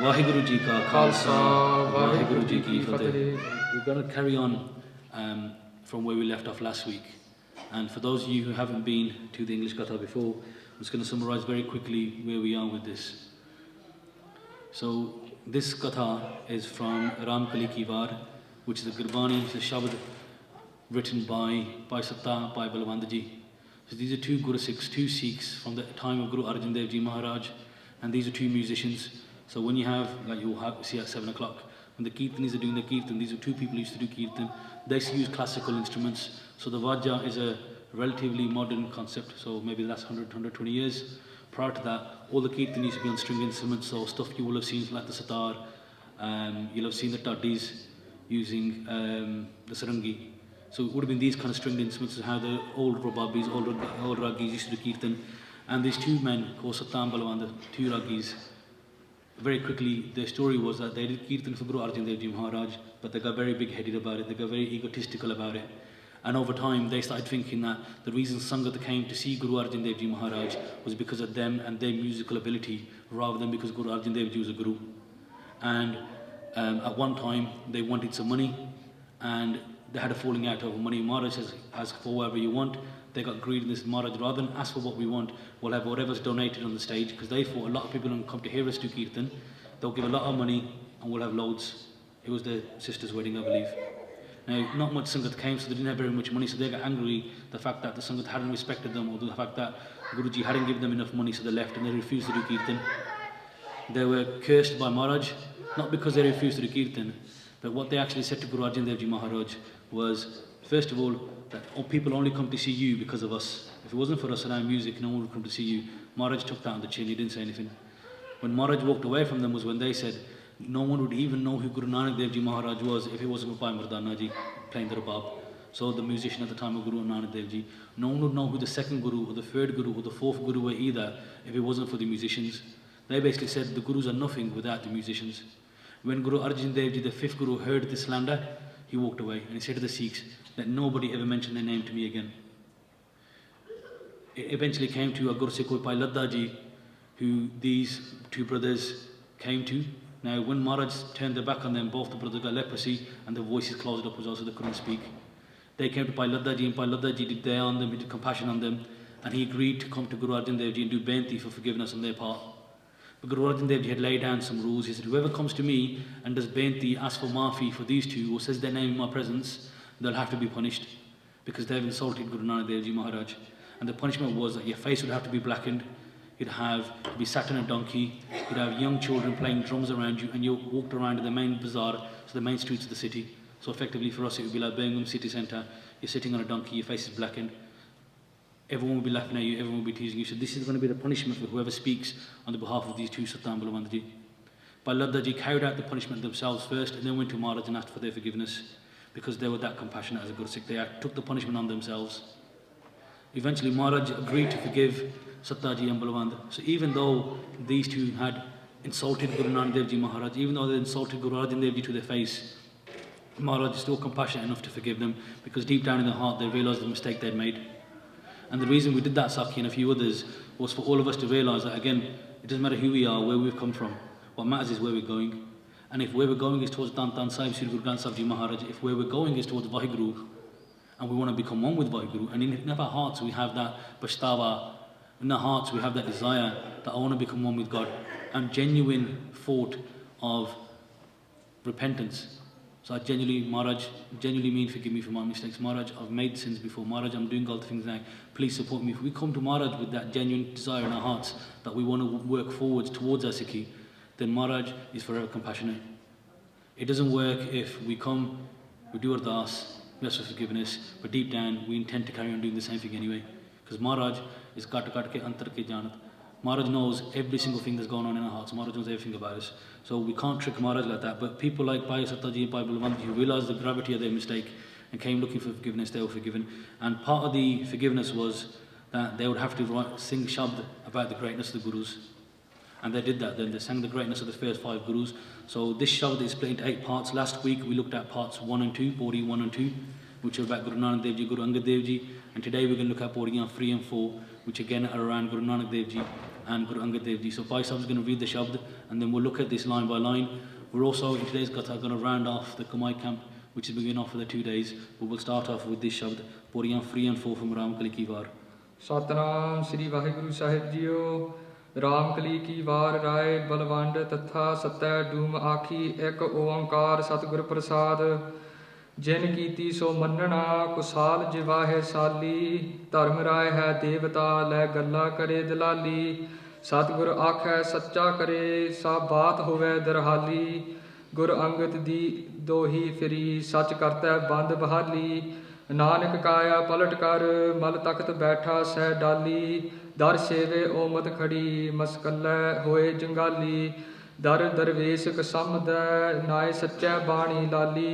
Vaheguru Ji Ka Khalsa, Vaheguru Ji Ki Fateh. Fateh. We're going to carry on from where we left off last week. And for those of you who haven't been to the English Katha before, I'm just going to summarize very quickly where we are with this. So this Katha is from Ramkali ki Vaar, which is a Gurbani, it's a Shabad written by Satta, by Balvand Ji. So these are two Guru Sikhs, two Sikhs from the time of Guru Angad Dev Ji Maharaj, and these are two musicians. So when you have, like you'll see at 7 o'clock, when the Kirtanis are doing the Kirtan, these are two people who used to do Kirtan. They used to use classical instruments. So the Vajja is a relatively modern concept, so maybe the last 120 years. Prior to that, all the Kirtan used to be on string instruments, so stuff you will have seen like the Satar, you'll have seen the Taddis using the Sarangi. So it would have been these kind of stringed instruments, how the old Rababis, old Raggis used to do Kirtan. And these two men, called Satta and Balvand, two Raggis, very quickly, their story was that they did Kirtan for Guru Angad Dev Ji Maharaj, but they got very big-headed about it, they got very egotistical about it. And over time, they started thinking that the reason Sangat came to see Guru Angad Dev Ji Maharaj was because of them and their musical ability, rather than because Guru Angad Dev Ji was a Guru. And at one time, they wanted some money, and they had a falling out over money. Maharaj says, ask for whatever you want. They got greedy in this. Maharaj, rather than ask for what we want, we'll have whatever's donated on the stage, because they thought a lot of people don't come to hear us do Kirtan. They'll give a lot of money and we'll have loads. It was their sister's wedding, I believe. Now, not much Sangat came, so they didn't have very much money, so they got angry the fact that the Sangat hadn't respected them, or the fact that Guruji hadn't given them enough money, so they left and they refused to do Kirtan. They were cursed by Maharaj, not because they refused to do Kirtan, but what they actually said to Guru Angad Dev Ji Maharaj was, first of all, that people only come to see you because of us. If it wasn't for us and our music, no one would come to see you. Maharaj took that on the chin, he didn't say anything. When Maharaj walked away from them was when they said, no one would even know who Guru Nanak Dev Ji Maharaj was if it wasn't for Bhai Mardana Ji playing the Rabab. So the musician at the time of Guru Nanak Dev Ji. No one would know who the second Guru or the third Guru or the fourth Guru were either if it wasn't for the musicians. They basically said the Gurus are nothing without the musicians. When Guru Arjan Dev Ji, the fifth Guru, heard this slander, he walked away and he said to the Sikhs that nobody ever mentioned their name to me again. It eventually came to a Guru Sikh called Bhai Ladda Ji, who these two brothers came to. Now, when Maharaj turned their back on them, both the brothers got leprosy and their voices closed up, was also they couldn't speak. They came to Bhai Ladda Ji, and Bhai Ladda Ji did daya on them, he did compassion on them, and he agreed to come to Guru Arjan Dev Ji and do benti for forgiveness on their part. But Guru Arjan Dev Ji had laid down some rules. He said, whoever comes to me and does benti, asks for maafi for these two, or says their name in my presence, they'll have to be punished, because they've insulted Guru Nanak Dev Ji Maharaj. And the punishment was that your face would have to be blackened, you'd have to be sat on a donkey, you'd have young children playing drums around you, and you walked around in the main bazaar, so the main streets of the city. So effectively for us it would be like Birmingham city centre, you're sitting on a donkey, your face is blackened, everyone will be laughing at you, everyone will be teasing you. So this is going to be the punishment for whoever speaks on the behalf of these two Satta and Balvand Ji. Bhai Ladda Ji carried out the punishment themselves first, and then went to Maharaj and asked for their forgiveness, because they were that compassionate as a Guru Sikh. They took the punishment on themselves. Eventually Maharaj agreed to forgive Satta Ji and Balvand. So even though these two had insulted Guru Nanak Dev Ji Maharaj, even though they insulted Guru Arjan Dev Ji to their face, Maharaj is still compassionate enough to forgive them, because deep down in their heart they realised the mistake they'd made. And the reason we did that, Saki and a few others, was for all of us to realise that, again, it doesn't matter who we are, where we've come from. What matters is where we're going. And if where we're going is towards Dan Dan Sahib Sri Guru Granth Sahib Ji Maharaj, if where we're going is towards Vaheguru, and we want to become one with Vaheguru, and in our hearts we have that pashtava, in our hearts we have that desire that I want to become one with God, and genuine thought of repentance. So I Maharaj, genuinely mean forgive me for my mistakes. Maharaj, I've made sins before. Maharaj, I'm doing all the things now. Please support me. If we come to Maharaj with that genuine desire in our hearts that we want to work forwards towards our Sikhi, then Maharaj is forever compassionate. It doesn't work if we come, we do ardas, we ask for forgiveness, but deep down we intend to carry on doing the same thing anyway. Because Maharaj is kat ke antar ke janat. Maharaj knows every single thing that's going on in our hearts. Maharaj knows everything about us. So we can't trick Maharaj like that. But people like Bhai Satta Ji and Bhai Balvand Ji, who realised the gravity of their mistake and came looking for forgiveness, they were forgiven. And part of the forgiveness was that they would have to sing Shabd about the greatness of the Gurus. And they did that then. They sang the greatness of the first 5 Gurus. So this Shabd is split into 8 parts. Last week we looked at parts 1 and 2, Pauri 1 and 2, which are about Guru Nanak Dev Ji, Guru Angad Dev Ji. And today we're going to look at Pauri 3 and 4, which again are around Guru Nanak Dev Ji and Guru Angad Dev Ji. So Bhai Sahib is going to read the Shabd and then we'll look at this line by line. We're also in today's Katha going to round off the Kamai camp, which is beginning off for the 2 days. But we'll start off with this Shabd, Pauriyan 3 and 4 from Ramkali ki Vaar. Satnam Sri Vaheguru Sahib Jiyo Ramkali ki Vaar Rai Balvand Tatha Satta Doom Akhi Ek Oankar Satgur Prasad Jin Kiti So Mannana Kusal Jivahe Sali Dharm Rai Hai Devata Le Galla Kare Dalali Satgur Akhe Sacha Kare Sa Baat Hove Darhali Guru Angad Di Dohi Firi Sach Karta Band Bahali Nanak काया पलट कर मल तख्त बैठा सह डाली दर सेवे ओमत खड़ी muscle होए जंगाली दर दरवेश कसम दै नाए सच्चै बाणी लाली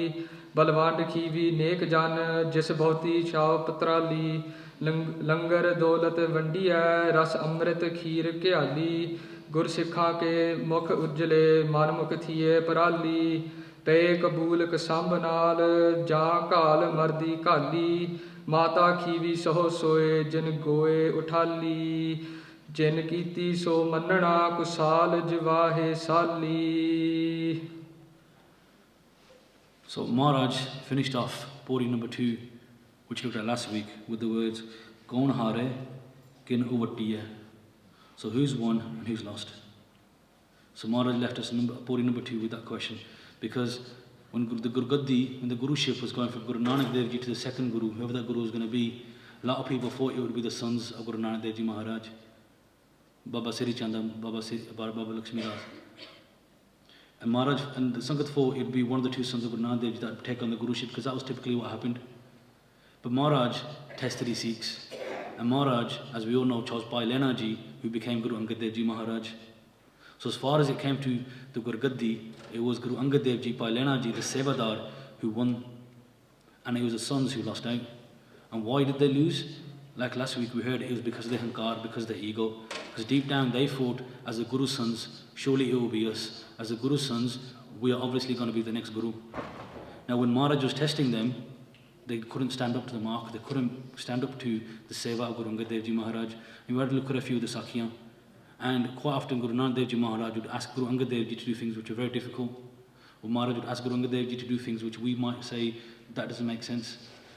बलवंड खीवी नेक जन जिस बहुती छाव पत्राली लंगर दौलत वंडी है रस अमृत खीर घयाली गुर सिखा के मुख उज्जले मन मुख थिए पराली पे कबूल कसंभ नाल जा घाल मरदी घाली माता खीवी सहो सोए जिन गोए उठाली जिन कीती सो मन्नना कुसाल जिवाहे साली. So Maharaj finished off Pauri number 2, which we looked at last week, with the words Kaun hare kin uvattiye. So who's won and who's lost? So Maharaj left us Pauri number 2 with that question. Because when the Guruship was going from Guru Nanak Dev Ji to the second Guru, whoever that Guru was going to be, a lot of people thought it would be the sons of Guru Nanak Dev Ji Maharaj, Baba Siri Chandam, Baba Lakshmi Das. And Maharaj and the Sangat thought it would be one of the 2 sons of Guru Nanak Dev Ji that would take on the Guruship, because that was typically what happened. But Maharaj tested his Sikhs, and Maharaj, as we all know, chose Bhai Lena Ji, who became Guru Angad Dev Ji Maharaj. So as far as it came to the Gurgaddi, it was Guru Angad Dev Ji, Bhai Lena Ji, the Sevadar, who won, and it was the sons who lost out. And why did they lose? Like last week we heard, it was because of their hankar, because of their ego. Because deep down they thought, as the Guru's sons, surely it will be us. As the Guru's sons, we are obviously going to be the next Guru. Now when Maharaj was testing them, they couldn't stand up to the mark, they couldn't stand up to the Seva of Guru Angad Dev Ji Maharaj. And we had to look at a few of the Sakhiyan. And quite often Guru Nanak Dev Ji Maharaj would ask Guru Angad Dev Ji to do things which are very difficult. Or Maharaj would ask Guru Angad Dev Ji to do things which we might say, that doesn't make sense.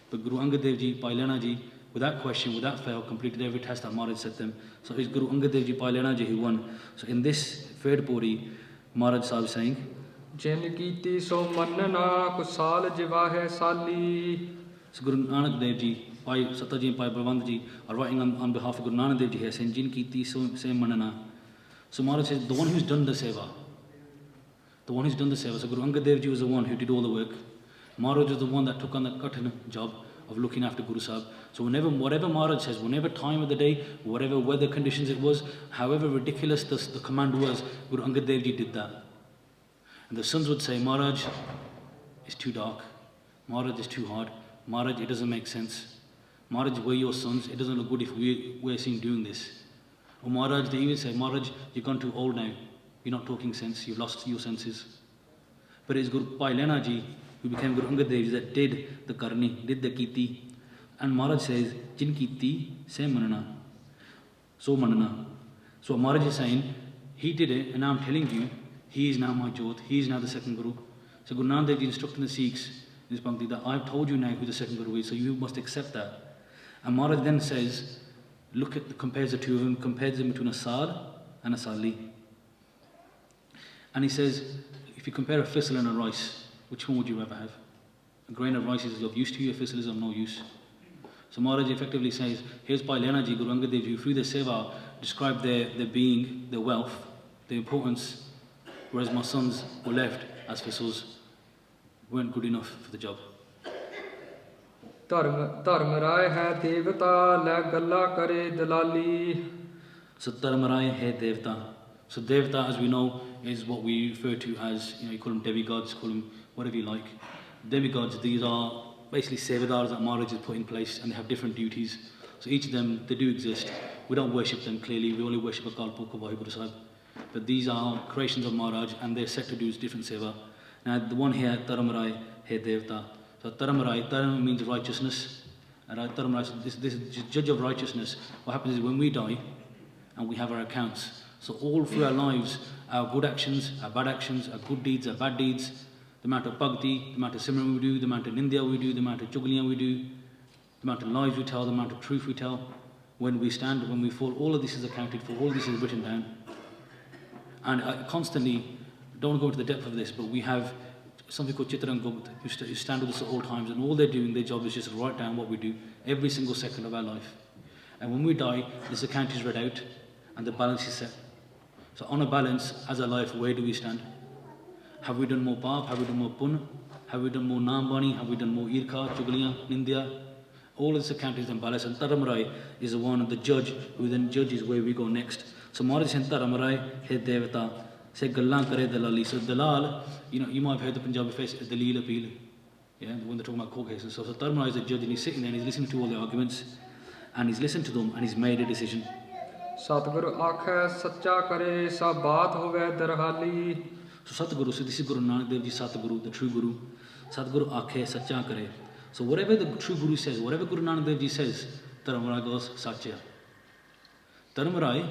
But Guru Angad Dev Ji, Bhai Lena Ji, without question, without fail, completed every test that Maharaj set them. So it's Guru Angad Dev Ji, Bhai Lena Ji who won. So in this third Pauri, Maharaj Sahib is saying, Jin kiti so mannana kusal jivahe sali. So Guru Nanak Dev Ji, Bhai Satta Ji and Bhai Balvand Ji are writing on behalf of Guru Nanak Dev Ji here, saying, Jin kiti so manana. So Maharaj says, the one who's done the seva. The one who's done the seva. So Guru Angad Dev Ji was the one who did all the work. Maharaj was the one that took on the cutting job of looking after Guru Sahib. So whatever Maharaj says, whenever time of the day, whatever weather conditions it was, however ridiculous the command was, Guru Angad Dev Ji did that. And the sons would say, Maharaj is too dark. Maharaj is too hard. Maharaj, it doesn't make sense. Maharaj, we're your sons. It doesn't look good if we're seen doing this. Or Maharaj, they even say, Maharaj, you've gone too old now. You're not talking sense. You've lost your senses. But it's Guru Bhai Lena Ji, who became Guru Angad Dev Ji, that did the karni, did the kiti. And Maharaj says, Jin kiti se manana. So manana. So Maharaj is saying, he did it, and now I'm telling you, he is now my Jyot. He is now the second Guru. So Guru Nanak Dev Ji instructing the Sikhs in this Bhakti that I've told you now who the second Guru is, so you must accept that. And Maharaj then says, compares the two of them, compares them between a Sar and a Sali. And he says, if you compare a thistle and a rice, which one would you rather have? A grain of rice is of use to you, a thistle is of no use. So Maharaj effectively says, here's Bhai Lena Ji, Guru Angad Dev Ji, through their seva, describe their being, their wealth, their importance, whereas my sons were left as thistles, weren't good enough for the job. Dharm Rai hai devata le galla kare dalali. So Dharm Rai hai devata. So devata, as we know, is what we refer to as, you call them demigods, call them whatever you like. Demigods, these are basically sevadars that Maharaj has put in place, and they have different duties. So each of them, they do exist. We don't worship them clearly, we only worship a God Book of Vaheguru Sahib. But these are creations of Maharaj, and they're set to do different seva. Now the one here, Dharm Rai hai devata. So Dharm Rai, Dharm means righteousness. And Dharm Rai, this is judge of righteousness. What happens is when we die, and we have our accounts. So all through our lives, our good actions, our bad actions, our good deeds, our bad deeds, the amount of bhakti, the amount of simran we do, the amount of nindya we do, the amount of chugliyan we do, the amount of lies we tell, the amount of truth we tell, when we stand, when we fall, all of this is accounted for, all of this is written down. And I constantly, don't want to go into the depth of this, but we have something called Chitra and Gupta, who stand with us at all times, and all they're doing, their job is just to write down what we do every single second of our life. And when we die, this account is read out, and the balance is set. So on a balance, as a life, where do we stand? Have we done more paap? Have we done more pun? Have we done more naam bani? Have we done more irka, chugliyan, nindya? All of this account is in balance, and Dharamrai is the one, the judge, who then judges where we go next. So Maharaj said, Dharamrai, he devata, say gallan kare dalali. So dalal, you might have heard the Punjabi phrase, dalil appeal. Yeah, when they're talking about court cases. So Dharamrai is the judge, and he's sitting there and he's listening to all the arguments, and he's listened to them, and he's made a decision. Satguru ਆਖੈ ਸੱਚਾ ਕਰੇ ਸਭ ਬਾਤ ਹੋਵੇ ਦਰਹਾਲੀ. So Satguru, so this is Guru Nanak Dev Ji, Satguru, the true Guru. Satguru ਆਖੈ ਸੱਚਾ ਕਰੇ. So whatever the true Guru says, whatever Guru Nanak Dev Ji says, Dharamrai goes Satya. Dharamrai,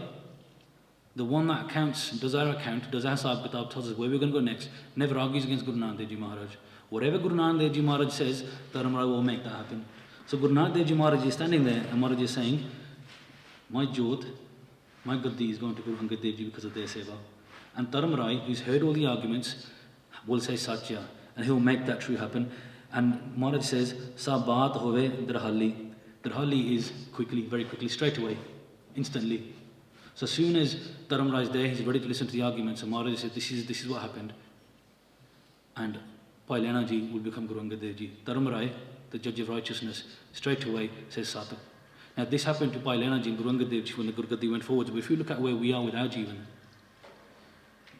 the one that accounts, does our account, does our Sahib Kitab, tells us where we're going to go next, never argues against Guru Nanak Dev Ji Maharaj. Whatever Guru Nanak Dev Ji Maharaj says, Dharamrai will make that happen. So Guru Nanak Dev Ji Maharaj is standing there, and Maharaj is saying, my Jodh, my Gaddi is going to Guru Angad Dev Ji because of their seva. And Dharamrai, who's heard all the arguments, will say Satya, and he'll make that true happen. And Maharaj says, Sa baat hove darhali. Darhali is quickly, very quickly, straight away, instantly. So as soon as Dharamrai is there, he's ready to listen to the arguments. And Maharaj says, this is what happened. And Bhai Ji will become Guru Angad Dev Ji. Dharamrai, the judge of righteousness, straight away says Satta. Now this happened to Bhai Ji and Guru Angad Dev Ji when the Guru Gaddi went forward. But if you look at where we are with our Jivan,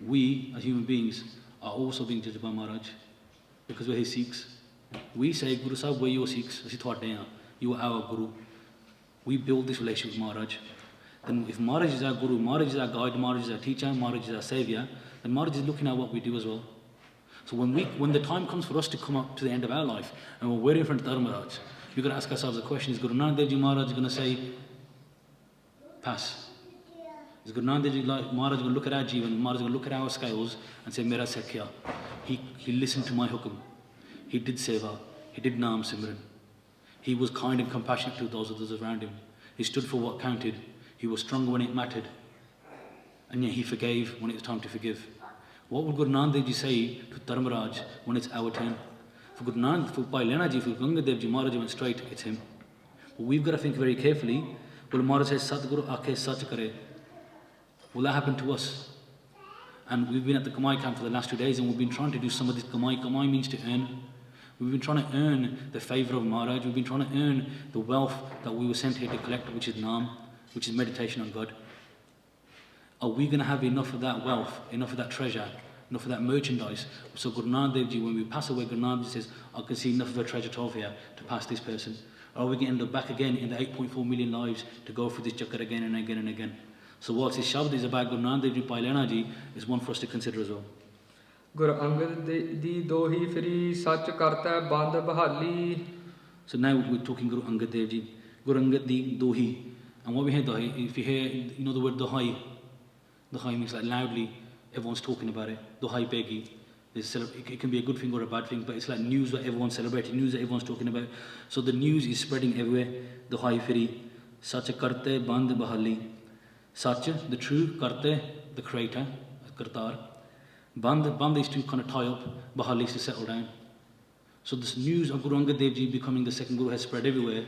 we as human beings are also being judged by Maharaj because we're his Sikhs. We say, Guru Sahib, we're your Sikhs. You are our Guru. We build this relationship with Maharaj. Then if Maharaj is our Guru, Maharaj is our guide, Maharaj is our teacher, Maharaj is our saviour, then Maharaj is looking at what we do as well. So when the time comes for us to come up to the end of our life and we're waiting for Dharmaraj, we've got to ask ourselves the question, is Guru Nanak Dev Ji Maharaj going to say, pass? Is Guru Nanak Dev Ji Maharaj going to look at our Jivan, Maharaj going to look at our scales and say, Mera Sekhya, he listened to my hukum, he did seva, he did Naam Simran, he was kind and compassionate to those around him, he stood for what counted, he was strong when it mattered, and yet he forgave when it was time to forgive. What would Guru Nanak Dev Ji say to Dharmaraj when it's our turn? For Guru Nanak, for Bhai Ji, for Guru Angad Dev Ji, Maharaj went straight, it's him. But we've got to think very carefully. Well, Maharaj says, Satguru aakhe sach kare. Will that happen to us? And we've been at the Kamai camp for the last 2 days and we've been trying to do some of this Kamai. Kamai means to earn. We've been trying to earn the favour of Maharaj. We've been trying to earn the wealth that we were sent here to collect, which is Naam, which is meditation on God. Are we going to have enough of that wealth, enough of that treasure, enough of that merchandise? So Guru Nanak Dev Ji, when we pass away, Guru Nanak Dev Ji says, I can see enough of a treasure trove here to pass this person. Or are we going to end up back again in the 8.4 million lives to go through this chakkar again and again and again? So what this shabd is about Guru Nanak Dev Ji, Bhai Ji, is one for us to consider as well. Guru Angad di dohi firi sach karta band bahali. So now we're talking Guru Angad Dev Ji. Guru Angad di dohi. And what we hear dohi, if you hear, the word dohai, dohai means like loudly, everyone's talking about it. Dohai begi. It can be a good thing or a bad thing, but it's like news that everyone's celebrating, news that everyone's talking about. So the news is spreading everywhere. Dohai firi, sach karte band bahali. Sach, the true, karte, the creator, kartar. Band is to kind of tie up, bahali is to settle down. So this news of Guru Angad Dev Ji becoming the second Guru has spread everywhere.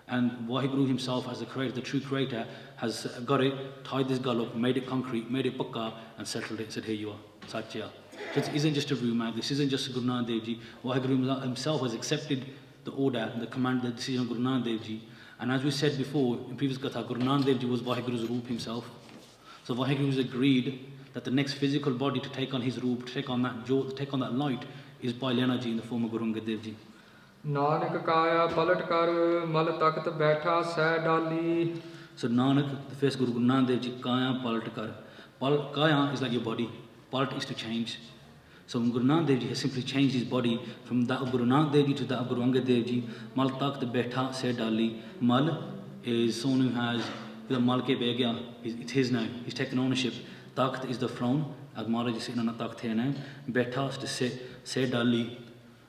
And Vaheguru himself, as the creator, the true creator, has got it, tied this girl up, made it concrete, made it pakka, and settled it, said, here you are, Satya. So it isn't just a rumour, this isn't just Guru Nanak Dev Ji. Vaheguru himself has accepted the order, the command, the decision of Guru Nanak Dev Ji. And as we said before, in previous Katha, Guru Nanak Dev Ji was Vaheguru's Roop himself. So Vaheguru has agreed that the next physical body to take on his Roop, to take on that jot, to take on that light, is Bhai Ji in the form of Guru Angad Dev Ji. Nanak kaya palat kar mal takht baitha sah dali. So Nanak, the first Guru Nanak Dev Ji, kaya palat kar. Kaya is like your body. Palat is to change. So Guru Nanak Dev Ji has simply changed his body from that of Guru Nanak Dev Ji to that of Guru Angad Dev Ji. Mal takht baitha sah dali. Mal is someone who has the Malke Begya, it's his now. He's taken ownership. Takht is the throne, as Maharaj is sitting on a takht here now. Betha is to say Dali.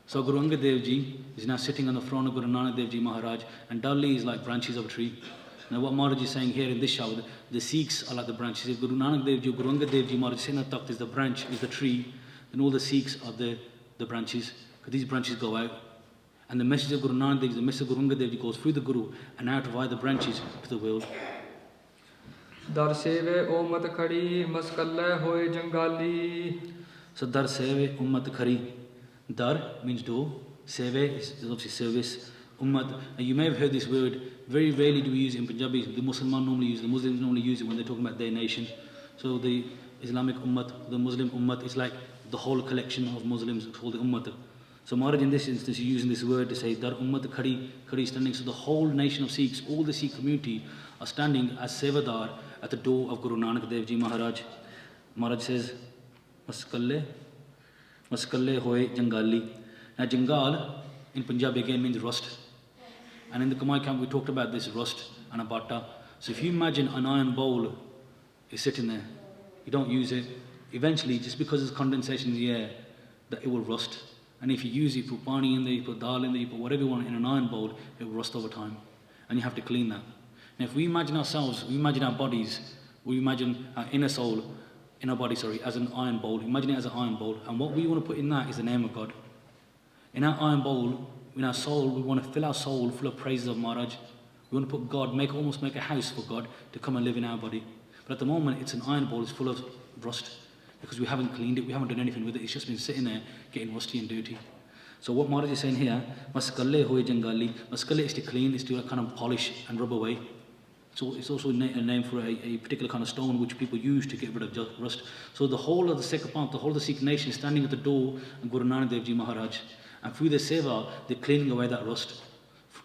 So Guru Angad Dev Ji is now sitting on the throne of Guru Nanak Dev Ji Maharaj, and Dali is like branches of a tree. Now what Maharaj is saying here in this Shabad, the Sikhs are like the branches. If Guru Nanak Dev Ji, Guru Angad Dev Ji Maharaj sitting on the takht is the branch, is the tree, then all the Sikhs are the branches, because these branches go out. And the message of Guru Nanak Dev Ji, the message of Guru Angad Dev Ji goes through the Guru and out via the branches to the world. Dar seve omat khadi maskalle hoye jangali. So Dar seve ummat khari. Dar means door. Seve is obviously service. Ummat. And you may have heard this word. Very rarely do we use it in Punjabi. The Muslims normally use it when they're talking about their nation. So the Islamic ummat, the Muslim ummat, is like the whole collection of Muslims called the ummat. So Maharaj in this instance is using this word to say Dar ummat khadi standing. So the whole nation of Sikhs, all the Sikh community are standing as sevadar at the door of Guru Nanak Dev Ji Maharaj. Maharaj says, Maskalle hoye jangali. Now jangal in Punjabi again means rust. And in the Kamai camp we talked about this rust and a bata. So if you imagine an iron bowl is sitting there, you don't use it, eventually just because there's condensation in the air, that it will rust. And if you use it, you put Bani in there, you put dal in there, you put whatever you want in an iron bowl, it will rust over time. And you have to clean that. Now if we imagine ourselves, we imagine our bodies, we imagine our inner soul, in our body, as an iron bowl. Imagine it as an iron bowl. And what we want to put in that is the name of God. In our iron bowl, in our soul, we want to fill our soul full of praises of Maharaj. We want to put God, almost make a house for God to come and live in our body. But at the moment, it's an iron bowl, it's full of rust. Because we haven't cleaned it, we haven't done anything with it, it's just been sitting there getting rusty and dirty. So what Maharaj is saying here, Maskalle hoye jangali. Maskalle is to clean, is to kind of polish and rub away. So it's also a name for a particular kind of stone which people use to get rid of rust. So the whole of the Sikh Panth, the whole of the Sikh nation is standing at the door of Guru Nanak Dev Ji Maharaj. And through their seva, they're cleaning away that rust,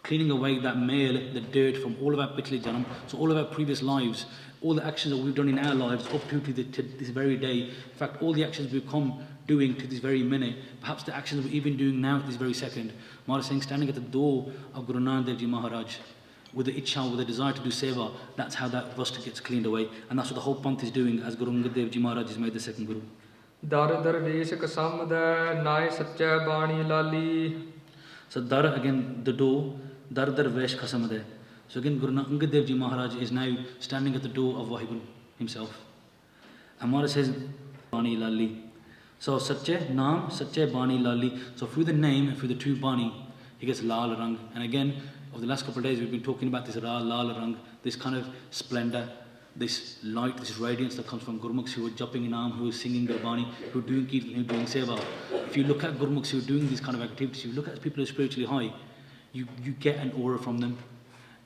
cleaning away that mail, the dirt from all of our Pichli Janam, so all of our previous lives, all the actions that we've done in our lives up to this very day. In fact, all the actions we've come doing to this very minute, perhaps the actions that we're even doing now at this very second. Maharaj is saying, standing at the door of Guru Nanak Dev Ji Maharaj, with the ichha, with the desire to do seva, that's how that rust gets cleaned away. And that's what the whole Panth is doing as Guru Angad Dev Ji Maharaj is made the second Guru. Dar darvesh kasam da nai sacha bani lali. So Dar, again, the door, Dar darvesh kasam da. So again, Guru Angad Dev Ji Maharaj is now standing at the door of Vaheguru himself. And Maharaj says, Bani lali. So Sache, Naam, Sache Bani lali. So through the name and through the two Bani, he gets Lal Rang. And again, over the last couple of days, we've been talking about this Lal Rang, this kind of splendor, this light, this radiance that comes from Gurmukhs who are jumping in Naam, who are singing Gurbani, who are doing Kirtan, who are doing Seva. If you look at Gurmukhs who are doing these kind of activities, you look at people who are spiritually high, you get an aura from them.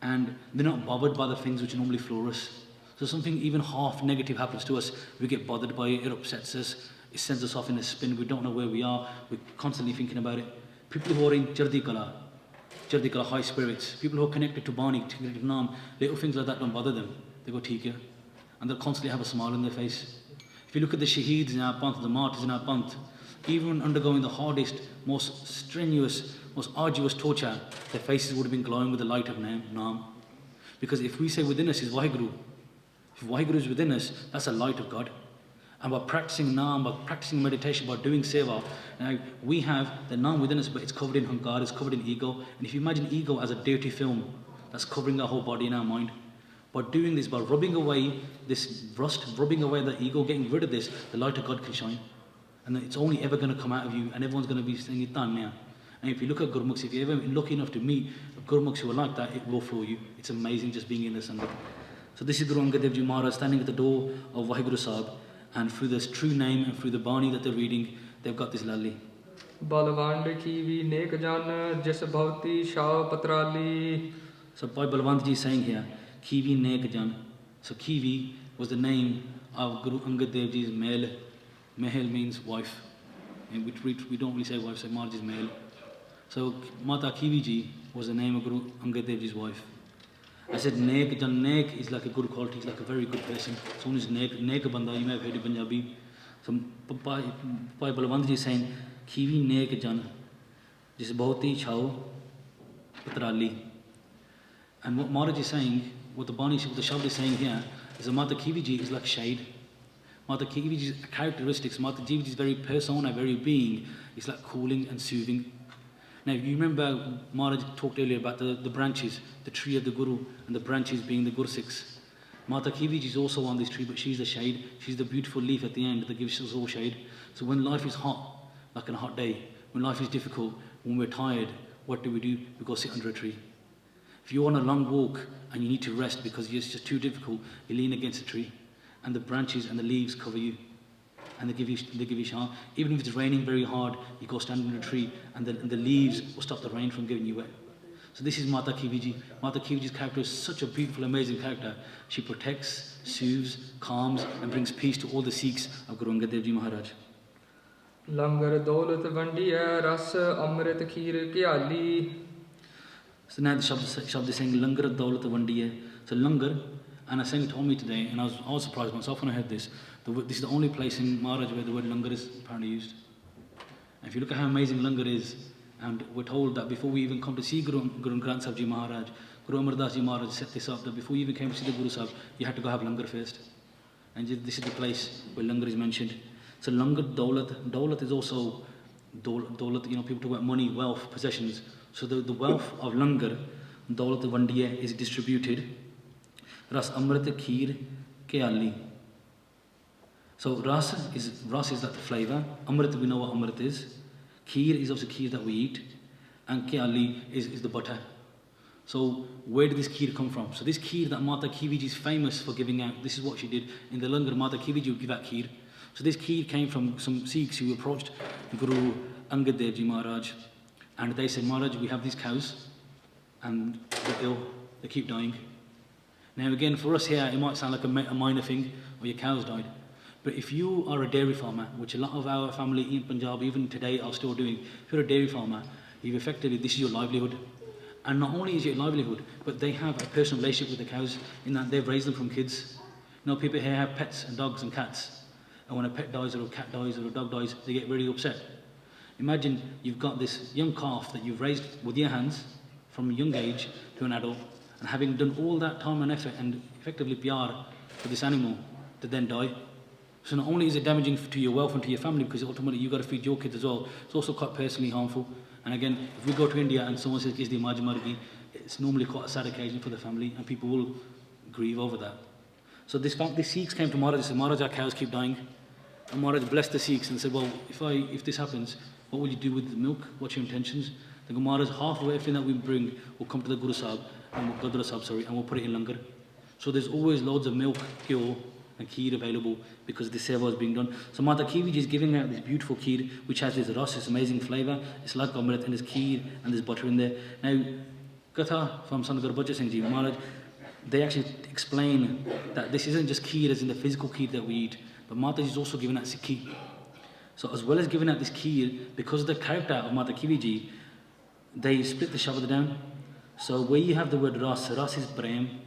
And they're not bothered by the things which normally floor us. So something even half negative happens to us, we get bothered by it, it upsets us, it sends us off in a spin, we don't know where we are, we're constantly thinking about it. People who are in Chardi Kala, high spirits, people who are connected to Bani, connected to Naam, little things like that don't bother them. They go Theekya, and they'll constantly have a smile on their face. If you look at the shaheeds in our Panth, the martyrs in our Panth, even undergoing the hardest, most strenuous, most arduous torture, their faces would have been glowing with the light of Naam. Because if we say within us is Vaheguru, if Vaheguru is within us, that's a light of God. And by practicing Naam, by practicing meditation, by doing Seva, now we have the Naam within us, but it's covered in Hankar, it's covered in ego. And if you imagine ego as a dirty film that's covering our whole body and our mind, by doing this, by rubbing away this rust, rubbing away the ego, getting rid of this, the light of God can shine. And it's only ever going to come out of you, and everyone's going to be saying, Itan. And if you look at Gurmukhs, if you're ever lucky enough to meet Gurmukhs who are like that, it will floor you. It's amazing just being in the Sangha. So this is Guru Angad Dev Ji Maharaj standing at the door of Vaheguru Sahib, and through this true name and through the Bani that they're reading, they've got this lali. Balvand ki vi nek jan jis bhavti shao patrali. So by Balvand ji is saying here, Kivi Nek Jan. So Kivi was the name of Guru Angad Dev Ji's male. Mehel means wife. In which we don't really say wife, say Maharaj's male. So Mata Kivi Ji was the name of Guru Angad Dev Ji's wife. I said Nek Jan. Nek is like a good quality, it's like a very good person. Someone is Nek Banda, you may have heard in Punjabi. So by Balvand Ji is saying, Kivi Nek Jan, Jis Bhauti Chao Patrali. And what Maharaj is saying, what the Bani, what the Shabd is saying here is that Mata Kiviji is like shade. Mata Kiviji's characteristics, Mata Kiviji's very persona, very being, is like cooling and soothing. Now, you remember Maharaj talked earlier about the branches, the tree of the Guru, and the branches being the Gursikhs. Mata Kiviji is also on this tree, but she's the shade. She's the beautiful leaf at the end that gives us all shade. So when life is hot, like on a hot day, when life is difficult, when we're tired, what do? We go sit under a tree. If you're on a long walk and you need to rest because it's just too difficult, you lean against a tree, and the branches and the leaves cover you, and they give you shade. Even if it's raining very hard, you go stand under a tree, and the leaves will stop the rain from getting you wet. So this is Mata Kiviji. Mata Kiviji's character is such a beautiful, amazing character. She protects, soothes, calms, and brings peace to all the Sikhs of Guru Angad Dev Ji Maharaj. Langar daulat vandiya ras amrit kheer kyali. So now the Shabd is saying Langar daulat vandiya. So Langar, and a Singh told me today, and I was surprised myself when I heard this. This is the only place in Maharaj where the word Langar is apparently used. And if you look at how amazing Langar is, and we're told that before we even come to see Guru Granth Sahib Ji Maharaj, Guru Amar Das Ji Maharaj set this up, that before you even came to see the Guru Sahib, you had to go have Langar first. And this is the place where Langar is mentioned. So Langar Daulat is also Daulat, people talk about money, wealth, possessions. So the wealth of Langar, Daulat Vandiya, is distributed. Ras Amrit Kheer Kyali. So Ras is like the flavour. Amrit, we know what Amrit is. Kheer is also kheer that we eat. And Kyali is the butter. So where did this kheer come from? So this kheer that Mata Kiviji is famous for giving out, this is what she did. In the Langar, Mata Kiviji would give out kheer. So this kheer came from some Sikhs who approached Guru Angad Dev Ji Maharaj, and they said, Maharaj, we have these cows and they're ill, they keep dying. Now again, for us here, it might sound like a minor thing, or your cows died. But if you are a dairy farmer, which a lot of our family in Punjab, even today, are still doing, if you're a dairy farmer, you've effectively, this is your livelihood. And not only is it your livelihood, but they have a personal relationship with the cows in that they've raised them from kids. People here have pets and dogs and cats. And when a pet dies or a cat dies or a dog dies, they get really upset. Imagine you've got this young calf that you've raised with your hands from a young age to an adult, and having done all that time and effort and effectively pyar for this animal to then die. So not only is it damaging to your wealth and to your family, because ultimately you've got to feed your kids as well, it's also quite personally harmful. And again, if we go to India and someone says, Kisdi Maji Margi, it's normally quite a sad occasion for the family, and people will grieve over that. So these Sikhs came to Maharaj and said, Maharaj, our cows keep dying. And Maharaj blessed the Sikhs and said, well, if this happens, what will you do with the milk? What's your intentions? They go, Maharaj, half of everything that we bring will come to the Guru Sahib, Gurdwara Sahib, and we'll put it in Langar. So there's always loads of milk, ghee and kheer available because this seva is being done. So Mata Kiviji is giving out this beautiful kheer which has this ras, this amazing flavour. It's like amrit, and there's kheer and there's butter in there. Now, Katha from Sant Guru Bajra Singh Ji Maharaj, they actually explain that this isn't just kheer as in the physical kheer that we eat, but Mataji is also giving out sikhi. So as well as giving out this kheer, because of the character of Mata Kiviji, they split the shabad down. So where you have the word ras is prem.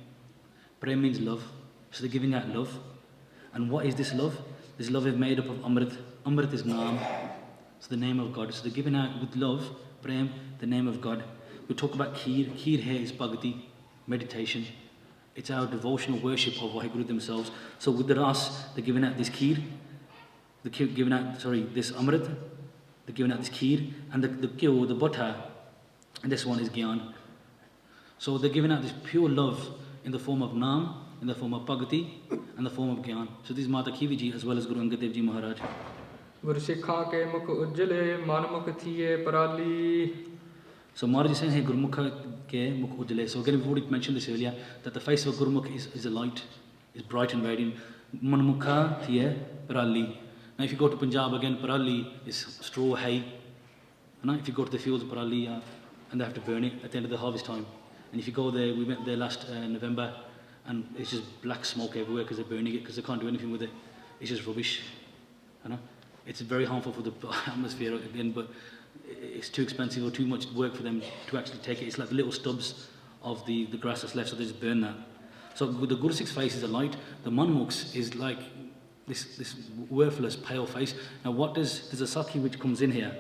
Prem means love. So they're giving out love. And what is this love? This love is made up of Amrit. Amrit is Naam, so the name of God. So they're giving out with love, Prem, the name of God. We talk about Kheer. Kheer here is Bhakti, meditation. It's our devotional worship of Vaheguru themselves. So with the Ras, they're giving out this Kheer. They're giving out, this Amrit. They're giving out this Kheer. And the Ghee, the butter, and this one is Gyan. So they're giving out this pure love in the form of Naam, in the form of Bhakti, and the form of Gyan. So this is Mata Kiviji as well as Guru Angad Dev Ji Maharaj. Guru Sikha ke mukh ujjale man mukh thiye parali. So Maharaj is saying here, Guru Mukha ke mukh ujjale. So again, we've already mentioned this earlier, that the face of Guru Mukh is a light, is bright and radiant. Man mukha thiye parali. Now if you go to Punjab again, parali is straw, hay. And if you go to the fields of parali, and they have to burn it at the end of the harvest time. And if you go there, we went there last November, and it's just black smoke everywhere because they're burning it because they can't do anything with it. It's just rubbish. It's very harmful for the atmosphere again, but it's too expensive or too much work for them to actually take it. It's like the little stubs of the grass that's left, so they just burn that. So the Guru Sikh's face is a light. The Manmukh's is like this worthless, pale face. Now there's a Saki which comes in here.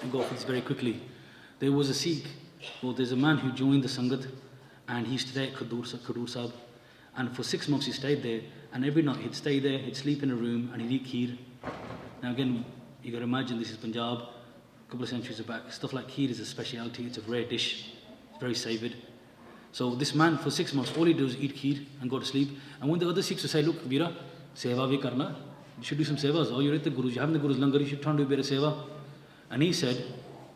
I'll go off this very quickly. There was a Sikh, there's a man who joined the Sangat, and he used to stay at Khadur Sahib, and for 6 months he stayed there, and every night he'd stay there, he'd sleep in a room, and he'd eat kheer. Now again, you got to imagine this is Punjab, a couple of centuries back. Stuff like kheer is a speciality, it's a rare dish, it's very savoured. So this man for 6 months, all he does is eat kheer and go to sleep. And when the other Sikhs would say, look, Veera, seva bhi karna, you should do some sevas. Oh, you're at the Guru's, you're having the Guru's langar, you should try and do a bit of seva. And he said,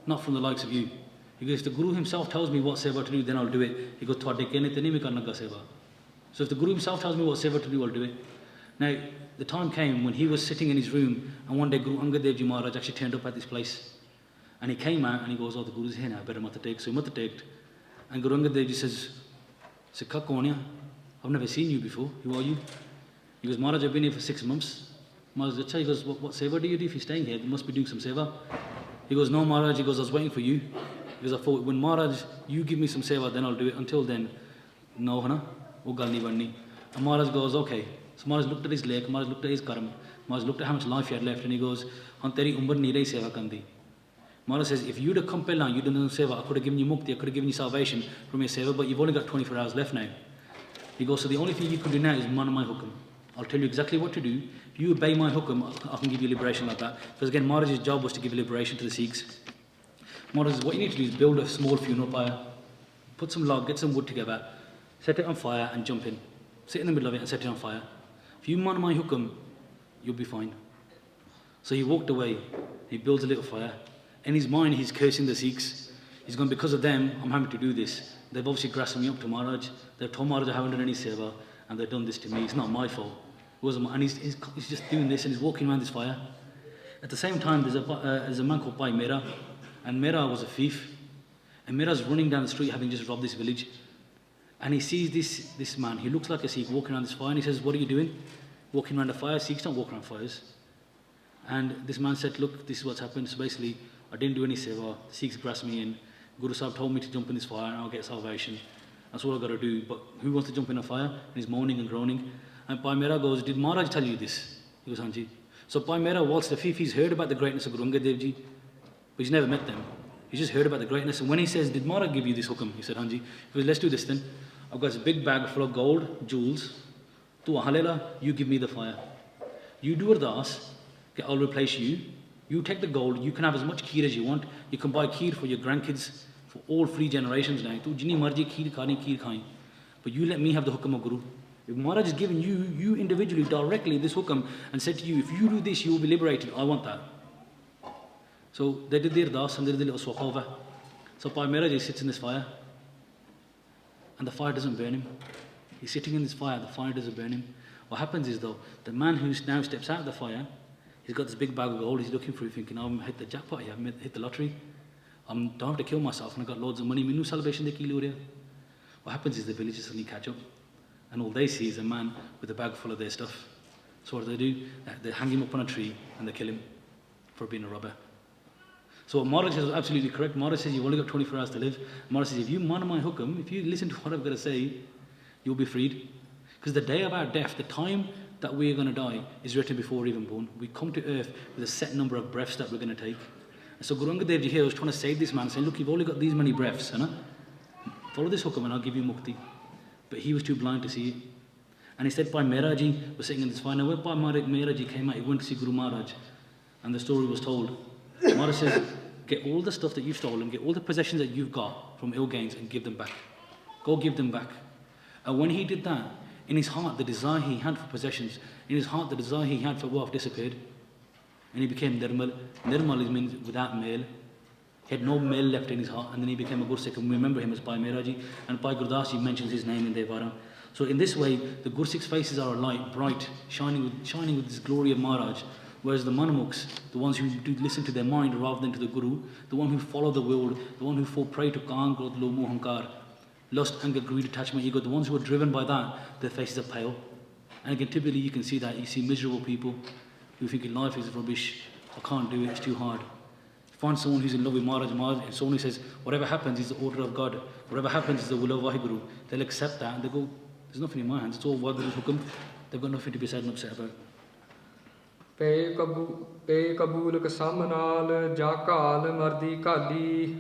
not from the likes of you. He goes, the Guru himself tells me what seva to do, then I'll do it. He goes, Thwade kehne te nahi main karna ga seva. So if the Guru himself tells me what seva to do, I'll do it. Now, the time came when he was sitting in his room, and one day Guru Angad Dev Ji Maharaj actually turned up at this place. And he came out and he goes, oh, the Guru's here now, better mata take. So he mata taked. And Guru Angad Dev Ji says, Sikha kaun hai? I've never seen you before. Who are you? He goes, Maharaj, I've been here for 6 months. Maharaj, he goes, what seva do you do if you're staying here? You must be doing some seva. He goes, no, Maharaj. He goes, I was waiting for you. Because I thought, when Maharaj, you give me some seva, then I'll do it. Until then, no, hana, wo gal nahi banni. And Maharaj goes, okay. So Maharaj looked at his lake, Maharaj looked at his karam, Maharaj looked at how much life he had left, and he goes, han teri umar nahi rahi seva kandi. Maharaj says, if you'd have come pelan, you'd have done seva, I could have given you mukti, I could have given you salvation from your seva, but you've only got 24 hours left now. He goes, so the only thing you can do now is man my hukum. I'll tell you exactly what to do. If you obey my hukum, I can give you liberation like that. Because again, Maharaj's job was to give liberation to the Sikhs. Maharaj says, what you need to do is build a small funeral pyre, put some log, get some wood together, set it on fire and jump in. Sit in the middle of it and set it on fire. If you man my hukum, you'll be fine. So he walked away, he builds a little fire. In his mind, he's cursing the Sikhs. He's going, because of them, I'm having to do this. They've obviously grasped me up to Maharaj. They've told Maharaj I haven't done any seva, and they've done this to me. It's not my fault. It wasn't. And he's just doing this, and he's walking around this fire. At the same time, there's a man called Bhai Mera, and Mera was a thief. And Mera's running down the street, having just robbed this village. And he sees this man. He looks like a Sikh walking around this fire, and he says, what are you doing? Walking around a fire? Sikhs don't walk around fires. And this man said, look, this is what's happened. So basically, I didn't do any seva. The Sikhs grasped me in. Guru Sahib told me to jump in this fire and I'll get salvation. That's all I've got to do. But who wants to jump in a fire? And he's moaning and groaning. And Bhai Mera goes, did Maharaj tell you this? He goes, Hanji. So Bhai Mera, whilst the thief, he's heard about the greatness of Guru Angad Dev Ji, but he's never met them. He's just heard about the greatness. And when he says, did Maharaj give you this hukum? He said, Hanji. He goes, let's do this then. I've got this big bag full of gold, jewels. Tu ahalela, you give me the fire. You do ardas, okay, I'll replace you. You take the gold, you can have as much kheer as you want. You can buy kheer for your grandkids for all 3 generations now. Tu jini marji kheer khain. But you let me have the hukum of Guru. If Maharaj has given you individually, directly this hukum and said to you, if you do this, you will be liberated. I want that. So they did the ardas and they did the little swap over. So Bhai Mera Ji sits in this fire. And the fire doesn't burn him. He's sitting in this fire, the fire doesn't burn him. What happens is though, the man who now steps out of the fire, he's got this big bag of gold, he's looking for it thinking, I've hit the jackpot here, I've hit the lottery. I don't have to kill myself and I've got loads of money. Minu salvation de ki. What happens is the villagers suddenly catch up. And all they see is a man with a bag full of their stuff. So what do? They hang him up on a tree and they kill him for being a robber. So what Maharaj says is absolutely correct. Maharaj says you've only got 24 hours to live. Maharaj says if you man my hukum, if you listen to what I've got to say, you'll be freed. Because the day of our death, the time that we're going to die, is written before we're even born. We come to earth with a set number of breaths that we're going to take. And so Guru Angad Dev Ji here was trying to save this man, saying, look, you've only got these many breaths. Follow this hukum and I'll give you mukti. But he was too blind to see it. And he said, Bhai Mera Ji was sitting in this fire. Now when Bhai Mera Ji came out, he went to see Guru Maharaj. And the story was told. Maharaj says, get all the stuff that you've stolen, get all the possessions that you've got from ill gains and give them back. Go give them back. And when he did that, in his heart, the desire he had for possessions, in his heart, the desire he had for wealth disappeared. And he became nirmal. Nirmal means without male. He had no male left in his heart. And then he became a Gursikh. And we remember him as Bhai Mera Ji. And Bhai Gurdas Ji mentions his name in their Vaar. So in this way, the Gursikh's faces are alight, bright, shining with this glory of Maharaj. Whereas the Manamukhs, the ones who do listen to their mind rather than to the Guru, the one who follow the world, the one who fall prey to Kaan, Krodh, Lobh, Moh, Hankar, lust, anger, greed, attachment, ego, the ones who are driven by that, their faces are pale. And again, typically you can see that. You see miserable people who think life is rubbish, I can't do it, it's too hard. Find someone who's in love with Maharaj, and someone who says, whatever happens is the order of God, whatever happens is the will of Vaheguru. They'll accept that and they go, there's nothing in my hands, it's all Vaheguru's hukum. They've got nothing to be sad and upset about. Pe kabul kasamnal jakal mardi kali.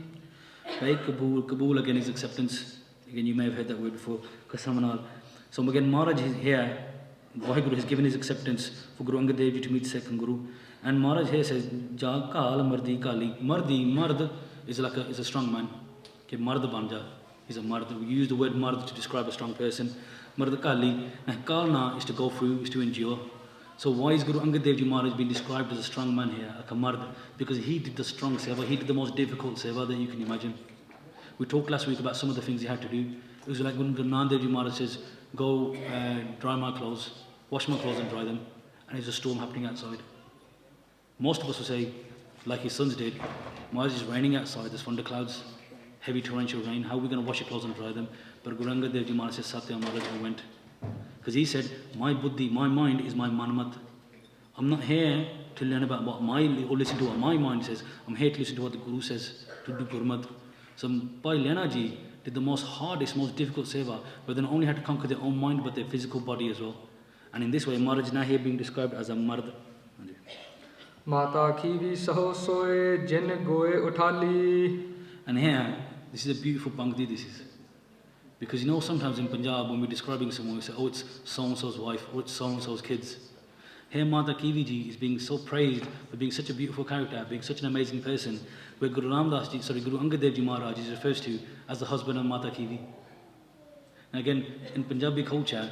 Kabul again is acceptance. Again, you may have heard that word before. So again, Maharaj is here. Vaheguru has given his acceptance for Guru Angad Dev Ji to meet the second Guru. And Maharaj here says, Ja Kal Mardi Kali. Mard is a strong man. Okay, Mard Banja. He's a Mard. We use the word Mard to describe a strong person. Mard Kali. And Kalna is to go through, is to endure. So why is Guru Angad Dev Ji Maharaj being described as a strong man here, like a Mard? Because he did the strong seva, he did the most difficult seva that you can imagine. We talked last week about some of the things he had to do. It was like when Guru Nanak Dev Ji Maharaj says, go dry my clothes, wash my clothes and dry them. And there's a storm happening outside. Most of us will say, like his sons did, Maharaj is raining outside, there's thunderclouds, heavy torrential rain, how are we going to wash your clothes and dry them? But Guru Angad Dev Ji Maharaj says, Satta Maharaj, I went. Because he said, my buddhi, my mind is my manmat. I'm not here to learn about what or listen to what my mind says. I'm here to listen to what the Guru says, to do Gurmat. So Bhai Lena Ji did the most hardest, most difficult seva, where they not only had to conquer their own mind, but their physical body as well. And in this way, Maharaj is now here being described as a Mard. Mata khivi saho soe jin goe uthali. And here, this is a beautiful Bangdi, this is. Because you know, sometimes in Punjab, when we're describing someone, we say, oh, it's so-and-so's wife, or it's so-and-so's kids. Here, Mata Kivi Ji is being so praised for being such a beautiful character, being such an amazing person, where Guru Angad Dev Ji Maharaj is referred to as the husband of Mata Kivi. And again, in Punjabi culture,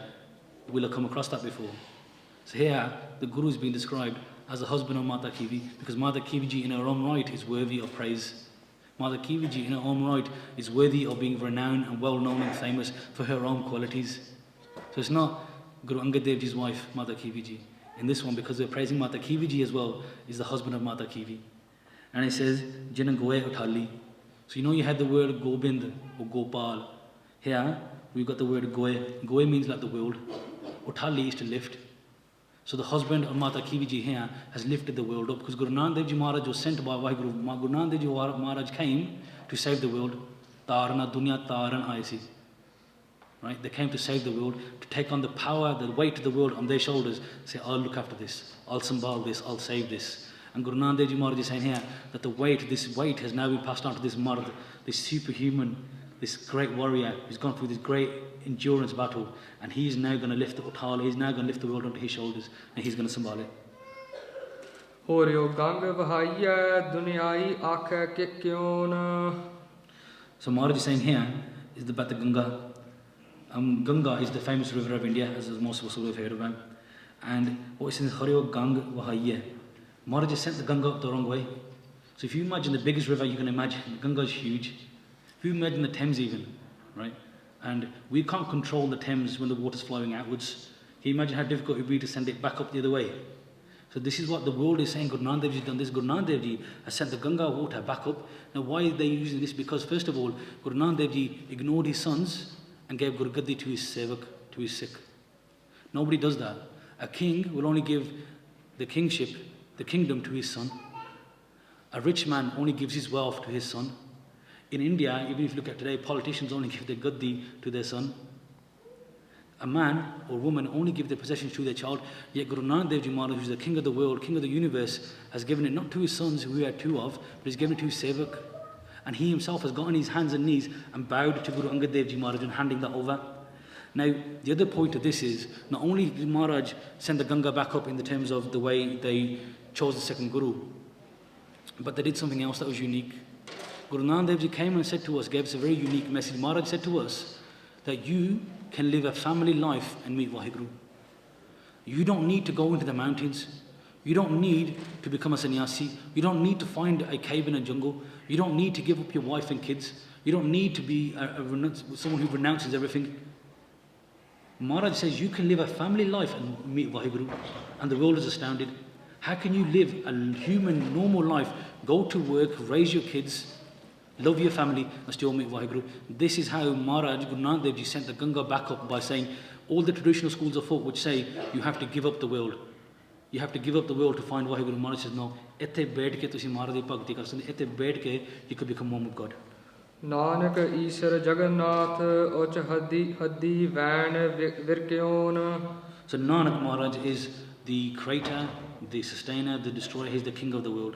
we'll have come across that before. So here, the Guru is being described as the husband of Mata Kivi, because Mata Kivi Ji in her own right is worthy of praise. Mata Kivi Ji in her own right is worthy of being renowned and well known and famous for her own qualities. So it's not Guru Angad Dev Ji's wife, Mata Kivi Ji. In this one, because we're praising Mata Kivi Ji as well, is the husband of Mata Kivi. And it says, Jina Goe Uthali. So you know you had the word Gobind or Gopal. Here, we've got the word Goe. Goe means like the world. Uthali is to lift. So the husband of Mata Kivi Ji here has lifted the world up, because Guru Nanak Dev Ji Maharaj was sent by Vaheguru. Guru Nanak Dev Ji Maharaj came to save the world. Tarana dunya taran aisi. Right? They came to save the world, to take on the power, the weight of the world on their shoulders. Say, I'll look after this, I'll sambal this, I'll save this. And Guru Nanak Dev Ji Maharaj is saying here that this weight has now been passed on to this Mard, this superhuman, this great warrior who's gone through this great endurance battle, and he's now going to lift the uthal, he's now going to lift the world onto his shoulders, and he's going to sambal it. Horyo gang vahaiya dunyai akha ke kyon. So Maharaj is saying here is about the Ganga. Ganga is the famous river of India, as most of us will have heard about. And what it says, Haryo Gang Vahaiya. Maharaj has sent the Ganga up the wrong way. So if you imagine the biggest river you can imagine, Ganga is huge. If you imagine the Thames even, right? And we can't control the Thames when the water's flowing outwards. Can you imagine how difficult it would be to send it back up the other way? So this is what the world is saying. Guru Nanak Dev Ji has done this. Guru Nanak Dev Ji has sent the Ganga water back up. Now why are they using this? Because first of all, Guru Nanak Dev Ji ignored his sons and gave Guru Gaddi to his sevak, to his Sikh. Nobody does that. A king will only give the kingship, the kingdom to his son. A rich man only gives his wealth to his son. In India, even if you look at today, politicians only give their Gaddi to their son. A man or woman only give their possessions to their child, yet Guru Nanak Dev Ji Maharaj, who is the king of the world, king of the universe, has given it not to his sons, who he had two of, but he's given it to his sevak. And he himself has got on his hands and knees and bowed to Guru Angad Dev Ji Maharaj and handing that over. Now, the other point of this is, not only did Maharaj send the Ganga back up in the terms of the way they chose the second Guru, but they did something else that was unique. Guru Nanak Dev Ji came and said to us, gave us a very unique message. Maharaj said to us that you can live a family life and meet Vaheguru. You don't need to go into the mountains. You don't need to become a sannyasi. You don't need to find a cave in a jungle. You don't need to give up your wife and kids. You don't need to be someone who renounces everything. Maharaj says you can live a family life and meet Vaheguru. And the world is astounded. How can you live a human, normal life, go to work, raise your kids, love your family, and still meet Vaheguru? This is how Maharaj, Guru Nanak Dev Ji, sent the Ganga back up by saying all the traditional schools of thought which say you have to give up the world. You have to give up the world to find Vaheguru. Maharaj says, no, ette baith ke tusi Maharaj di bhakti kar sakde, ette baith ke you could become one with God. Nanak Isar Jagannath och haddi van virkyon. So Nanak Maharaj is the creator, the sustainer, the destroyer. He's the king of the world.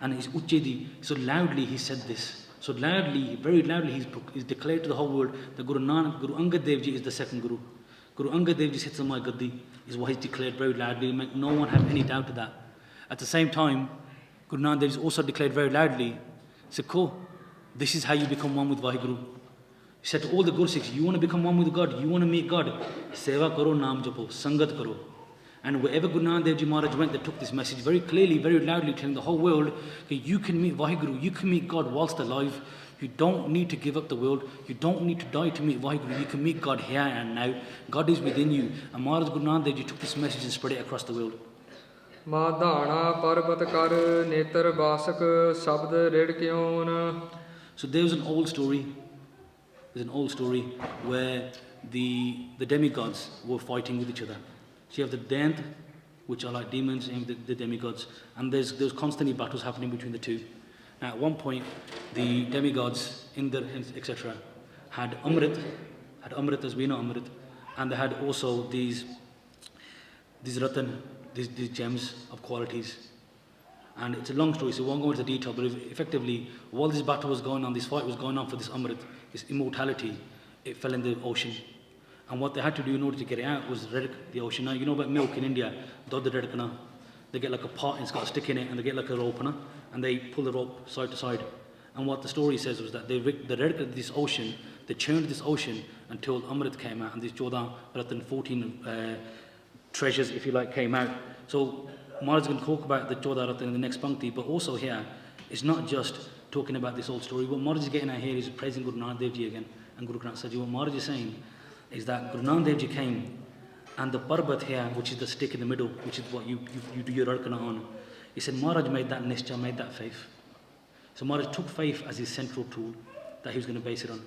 And he's Uchedi. So loudly he said this. So loudly, very loudly, he's declared to the whole world that Guru Angad Dev Ji is the second Guru. Guru Angad Dev Ji sits on my gaddi, is what he's declared very loudly, make no one have any doubt of that. At the same time, Guru Nanak Dev Ji also declared very loudly, Sikho, this is how you become one with Vaheguru. He said to all the Guru Sikhs, you want to become one with God, you want to meet God, Seva karo, naam japo, sangat karo. And wherever Guru Nanak Dev Ji Maharaj went, they took this message very clearly, very loudly, telling the whole world that you can meet Vaheguru, you can meet God whilst alive. You don't need to give up the world. You don't need to die to meet Vaheguru. You can meet God here and now. God is within you. And Maharaj Guru Nanak Dev Ji took this message and spread it across the world. Madhana parvat kar netar basak sabd redkyon. So there's an old story. There's an old story where the demigods were fighting with each other. So you have the Dent, which are like demons, and the demigods. And there's constantly battles happening between the two. Now, at one point, the demigods, Indra, etc., had Amrit as we know Amrit, and they had also these ratan, these gems of qualities. And it's a long story, so we won't go into detail, but effectively, while this battle was going on, this fight was going on for this Amrit, this immortality, it fell in the ocean. And what they had to do in order to get it out was redk the ocean. Now, you know about milk in India, they get like a pot and it's got a stick in it, and they get like a rope, and they pull the rope side to side. And what the story says was that they redk this ocean, they churned this ocean until Amrit came out, and these 14 treasures, if you like, came out. So Maharaj is going to talk about the 14 Ratan in the next Pankti, but also here, it's not just talking about this old story. What Maharaj is getting at here is praising Guru Nanak Dev Ji again, and Guru Granth Sahib Ji. What Maharaj is saying is that Guru Nanak Dev Ji came, and the parbat here, which is the stick in the middle, which is what you do your arkana on, he said Maharaj made that nischa, made that faith. So Maharaj took faith as his central tool that he was going to base it on.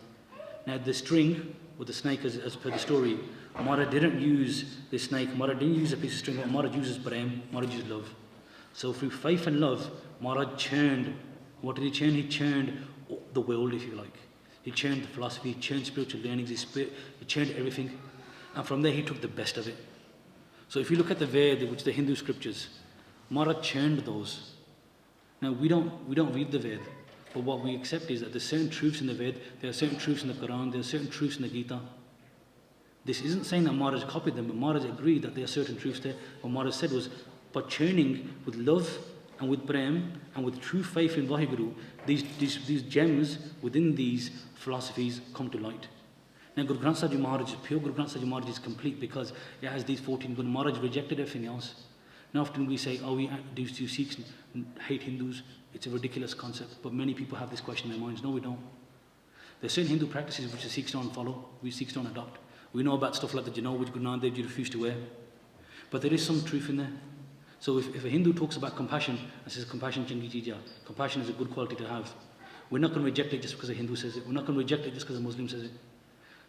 Now the string, or the snake as per the story, Maharaj didn't use the snake, Maharaj didn't use a piece of string, but Maharaj uses prem, Maharaj used love. So through faith and love, Maharaj churned, what did he churn? He churned the world, if you like. He churned the philosophy, he churned spiritual learnings, he churned everything. And from there he took the best of it. So if you look at the Ved, which are the Hindu scriptures, Maharaj churned those. Now we don't read the Ved, but what we accept is that there's certain truths in the Ved, there are certain truths in the Quran, there are certain truths in the Gita. This isn't saying that Maharaj copied them, but Maharaj agreed that there are certain truths there. What Maharaj said was, but churning with love and with prem and with true faith in Vaheguru, these gems within these philosophies come to light. Now Guru Granth Sahib Ji Maharaj is pure, Guru Granth Sahib Ji Maharaj is complete because it has these 14 good. Maharaj rejected everything else. Now often we say, do Sikhs hate Hindus? It's a ridiculous concept, but many people have this question in their minds. No, we don't. There are certain Hindu practices which the Sikhs don't follow, we Sikhs don't adopt. We know about stuff like the Janot, which Guru Nanak Dev Ji refused to wear. But there is some truth in there. So if a Hindu talks about compassion and says compassion changi chija, compassion is a good quality to have, we're not going to reject it just because a Hindu says it. We're not going to reject it just because a Muslim says it.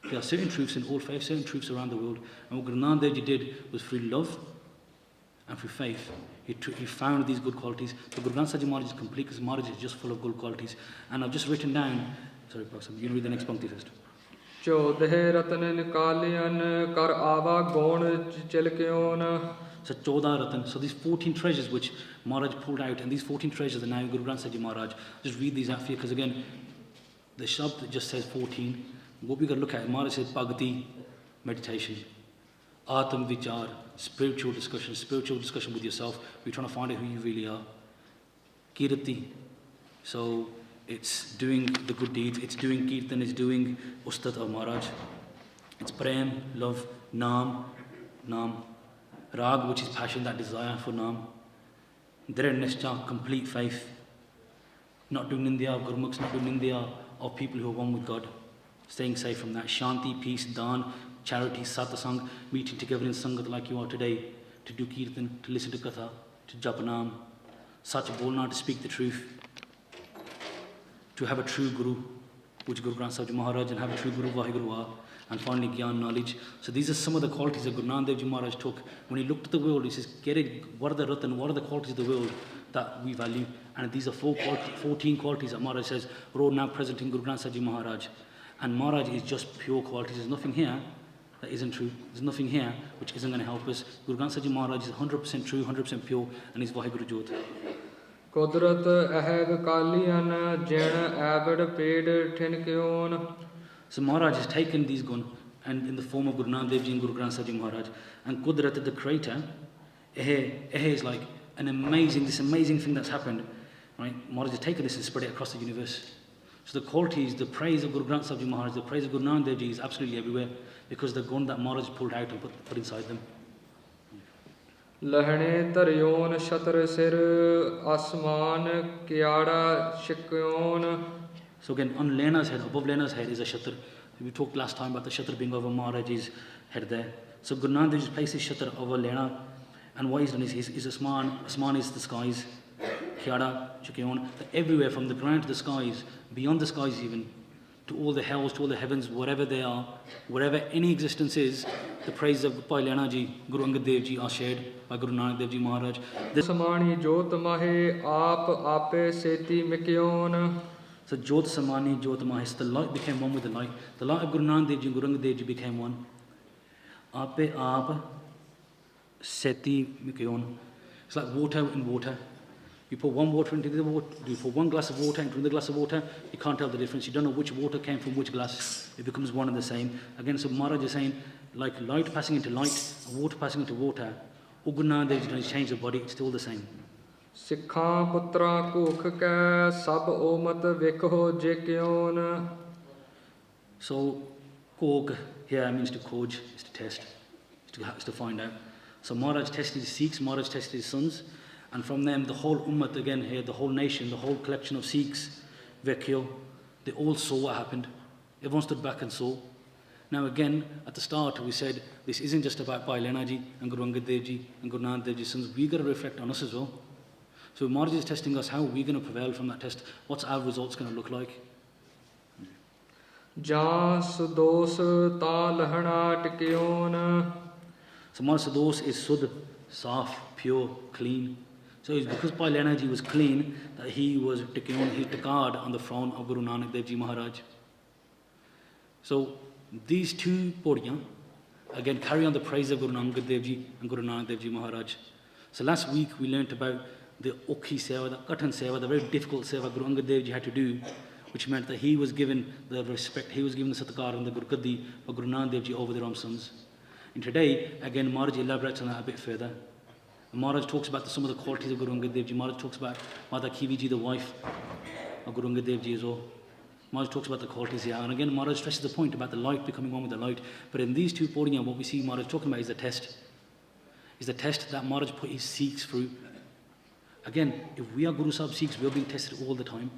There are certain truths in all faiths, certain truths around the world. And what Guru Nanak Dev Ji did was through love and through faith, he found these good qualities. But Guru Granth Sahib Ji Maharaj is complete because Maharaj is just full of good qualities. And I've just written down, sorry, Pastor, you can read the next Pankti first. Chodhe ratan nikaliyan kar ava gon chelkyon. So 14 Ratan, so these 14 treasures which Maharaj pulled out, and these 14 treasures are now in Guru Granth Sahib Ji Maharaj. Just read these out for you, because again, the shabd just says 14. What we got to look at, Maharaj says Bhagati, meditation. Atam Vichar, spiritual discussion with yourself. We're trying to find out who you really are. Kirti, so it's doing the good deeds, it's doing Kirtan, it's doing Ustad of Maharaj. It's Prem, love, Naam. Rag, which is passion, that desire for Naam. Dred Nishcha, complete faith. Not doing Nindya of Gurmukhs, not doing Nindya of people who are one with God. Staying safe from that. Shanti, peace, Dan, charity, satsang, meeting together in Sangat like you are today, to do Kirtan, to listen to Katha, to jap Naam. Sach bolna, to speak the truth. To have a true Guru, which Guru Granth Sahib Ji Maharaj, and have a true Guru Vaheguru, and finally Gyan, knowledge. So these are some of the qualities that Guru Nanak Dev Ji Maharaj took. When he looked at the world, he says, what are the Ratan, what are the qualities of the world that we value? And these are 14 qualities that Maharaj says, were now present in Guru Granth Sahib Ji Maharaj. And Maharaj is just pure qualities. There's nothing here that isn't true. There's nothing here which isn't going to help us. Guru Granth Sahib Ji Maharaj is 100% true, 100% pure, and he's Vaheguru Jyot. ਕੁਦਰਤ ਅਹਿਬ ਕਾਲੀਅਨ ਜਿਣ ਐਬੜ ਪੇੜ ਠਿਨਕਿਓਨ. So Maharaj has taken these gun and in the form of Guru Nanak Dev Ji and Guru Granth Sahib Ji Maharaj, and Qudrat, the creator, is like an amazing thing that's happened. Right? Maharaj has taken this and spread it across the universe. So the qualities, the praise of Guru Granth Sahib Ji Maharaj, the praise of Guru Nanak Dev Ji is absolutely everywhere because the gun that Maharaj pulled out and put inside them. ਲਹਣੇ ਧਰਿਓਨ ਛਤਰ ਸਿਰ ਅਸਮਾਨ ਕਿਆੜਾ ਛਿਕਿਓਨ. So again, on Lena's head, above Lena's head is a shatar. We talked last time about the shatar being over Maharaj's head there. So Guru Nanak Dev Ji places shatar over Lena, and what he's done is asman. Asman is the skies. Kiada, Chukyon, everywhere from the ground to the skies, beyond the skies even, to all the hells, to all the heavens, wherever they are, wherever any existence is, the praise of Bhai Lena Ji, Guru Angad Dev Ji are shared by Guru Nanak Dev Ji Maharaj. Samani jot mahe aap ape seti mikyon. So Jot Samani, Jot Mahis, the light became one with the light. The light of Guru Nanak Dev Ji and Guru Angad Dev Ji became one. Ape Aap Seti Mikyon. It's like water in water. You put one water into the water, you put one glass of water into another glass of water, you can't tell the difference. You don't know which water came from which glass. It becomes one and the same. Again, so Maharaj is saying, like light passing into light, and water passing into water. Guru Nanak Dev Ji doesn't change the body, it's still the same. ਸਿੱਖਾਂ ਪੁੱਤਰਾਂ ਘੂਖ ਕੈ ਸਭ ਓਮਤ ਵੇਖੋ ਜੇ ਕਿਉਨ. So, Kog here means to coach, is to test, is to find out. So Maharaj tested his Sikhs, Maharaj tested his sons, and from them the whole Ummat again here, the whole nation, the whole collection of Sikhs, Vekhyo, they all saw what happened. Everyone stood back and saw. Now again, at the start we said, this isn't just about Bhai Lena Ji and Guru Angad Dev Ji and Guru Nanak Dev Ji's sons, we got to reflect on us as well. So Maharaj is testing us, how are we going to prevail from that test? What's our results going to look like? ਜਾਂ ਸੁਦੋਸ ਤਾਂ Lehna ਟਿਕਿਓਨ. So Maharaj Sudos is Sud, Saf, pure, clean. So it's because Bhai Lena Ji was clean that he was tikard on the throne of Guru Nanak Dev Ji Maharaj. So these two Pauriyan again carry on the praise of Guru Nanak Dev Ji and Guru Nanak Dev Ji Maharaj. So last week we learnt about the Okhi Seva, the Katan Seva, the very difficult Seva Guru Angad Dev Ji had to do, which meant that he was given the respect, he was given the Satkar and the Guru Gaddi of Guru Nanak Dev Ji over their own sons. And today, again, Maharaj elaborates on that a bit further. And Maharaj talks about some of the qualities of Guru Angad Dev Ji. Maharaj talks about Mata Kivi Ji, the wife of Guru Angad Dev Ji as well. Maharaj talks about the qualities here. And again, Maharaj stresses the point about the light becoming one with the light. But in these two Pauriyan, what we see Maharaj talking about is the test. Is the test that Maharaj put his Sikhs through. Again, if we are Guru Sahib Sikhs, we are being tested all the time.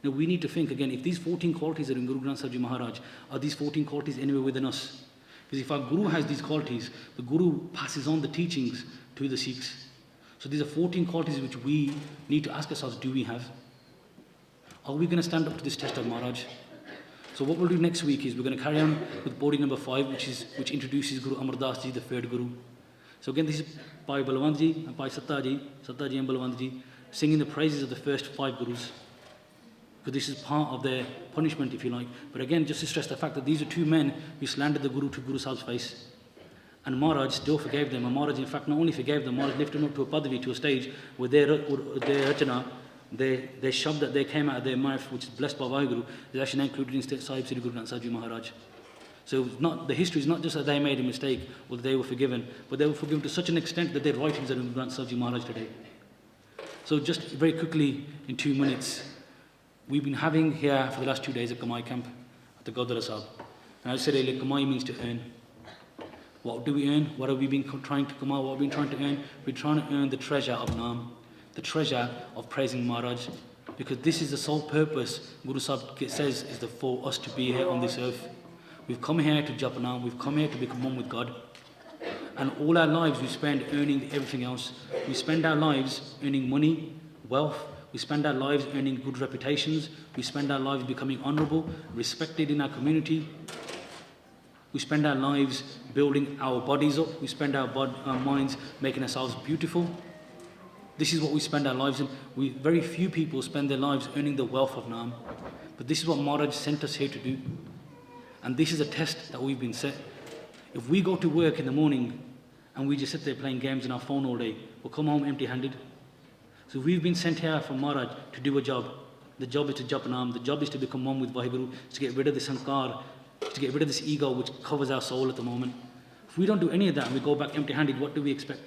Now we need to think again, if these 14 qualities are in Guru Granth Sahib Ji Maharaj, are these 14 qualities anywhere within us? Because if our Guru has these qualities, the Guru passes on the teachings to the Sikhs. So these are 14 qualities which we need to ask ourselves, do we have? Are we going to stand up to this test of Maharaj? So what we'll do next week is we're going to carry on with Pauri number 5, which introduces Guru Amar Das Ji, the third Guru. So again, this is Bhai Balvand Ji and Bhai Satta Ji and Balvand Ji, singing the praises of the first 5 Gurus. Because this is part of their punishment, if you like. But again, just to stress the fact that these are 2 men who slandered the Guru to Guru Sahib's face. And Maharaj still forgave them. And Maharaj, in fact, not only forgave them, Maharaj lifted them up to a padavi, to a stage where their rachana, their shabd that they came out of their mouth, which is blessed by Vaheguru, is actually included in Sahib Sri Guru Nanak Sahib Ji Maharaj. So the history is not just that they made a mistake or that they were forgiven, but they were forgiven to such an extent that their writings are in Guru Nanak Sahib Ji Maharaj today. So just very quickly, in 2 minutes, we've been having here for the last 2 days a Kamai camp at the Gurdwara Sahib. And I said earlier, Kamai means to earn. What do we earn? What have we been trying to come out? What have we been trying to earn? We're trying to earn the treasure of Naam, the treasure of praising Maharaj. Because this is the sole purpose, Guru Sahib says, is for us to be here on this earth. We've come here to jap Naam, we've come here to become one with God. And all our lives we spend earning everything else. We spend our lives earning money, wealth. We spend our lives earning good reputations. We spend our lives becoming honourable, respected in our community. We spend our lives building our bodies up. We spend our minds making ourselves beautiful. This is what we spend our lives in. Very few people spend their lives earning the wealth of Naam. But this is what Maharaj sent us here to do. And this is a test that we've been set. If we go to work in the morning and we just sit there playing games on our phone all day, we'll come home empty-handed. So we've been sent here from Maharaj to do a job. The job is to jap naam, the job is to become one with Vaheguru, to get rid of this hankar, to get rid of this ego which covers our soul at the moment. If we don't do any of that and we go back empty-handed, what do we expect?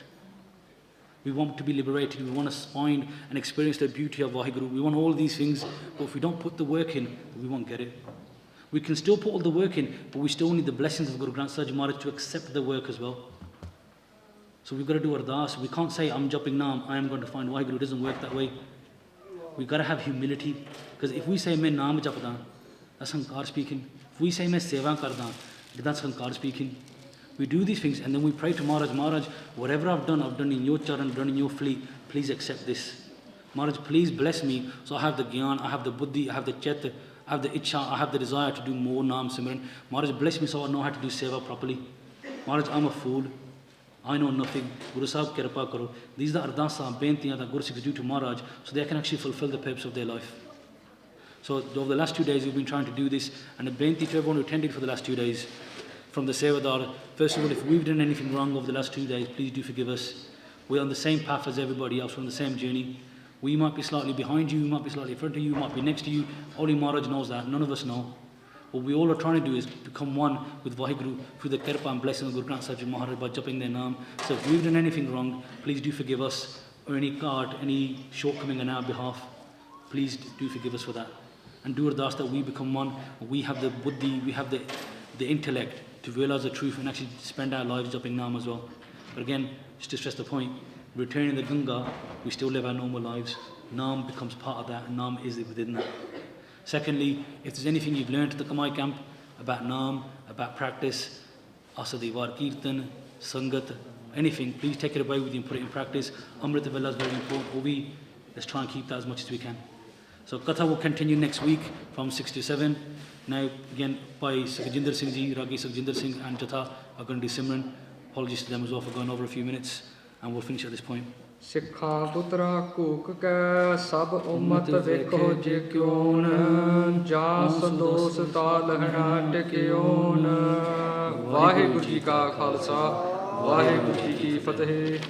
We want to be liberated, we want to find and experience the beauty of Vaheguru, we want all these things, but if we don't put the work in, we won't get it. We can still put all the work in, but we still need the blessings of Guru Granth Sahib Maharaj to accept the work as well. So we've got to do ardas. We can't say, I'm jumping naam, I am going to find Vaheguru. It doesn't work that way. We've got to have humility. Because if we say, main naam japda, that's hankar speaking. If we say, main seva karda, that's hankar speaking. We do these things and then we pray to Maharaj, Maharaj, whatever I've done in your charan, done in your fleet, please accept this. Maharaj, please bless me so I have the gyan, I have the buddhi, I have the chet, I have the itcha, I have the desire to do more naam simran. Maharaj, bless me so I know how to do seva properly. Maharaj, I'm a fool. I know nothing. Guru Sahib kirpa karo. These are the ardasa, bentiyan that Guru Sikhs do to Maharaj so they can actually fulfill the purpose of their life. So over the last 2 days we've been trying to do this, and a benti to everyone who attended for the last 2 days from the Sevadar. First of all, if we've done anything wrong over the last 2 days, please do forgive us. We're on the same path as everybody else, on the same journey. We might be slightly behind you, we might be slightly in front of you, we might be next to you. Only Maharaj knows that, none of us know. What we all are trying to do is become one with Vaheguru through the kirpa and blessing of Guru Granth Sahib Maharaj by jumping their naam. So if we've done anything wrong, please do forgive us, or any card, any shortcoming on our behalf. Please do forgive us for that. And do ardas that we become one, we have the buddhi, we have the intellect to realize the truth and actually spend our lives jumping naam as well. But again, just to stress the point, returning the Ganga, we still live our normal lives. Naam becomes part of that, and naam is within that. Secondly, if there's anything you've learned at the Kamai camp about naam, about practice, Asadi Vaar Kirtan, Sangat, anything, please take it away with you and put it in practice. Amrit Vela is very important. Let's try and keep that as much as we can. So Katha will continue next week from 6 to 7. Now again, Bhai Sukhjinder Singh Ji, Ragi Sukhjinder Singh and Jatha are going to do Simran. Apologies to them as well for going over a few minutes, and we'll finish at this point. Sikha putra kuk ke sab ummat vekho je kyon jas dos talhana tekyon Vaheguru ji ka khalsa Vaheguru ji ki fateh.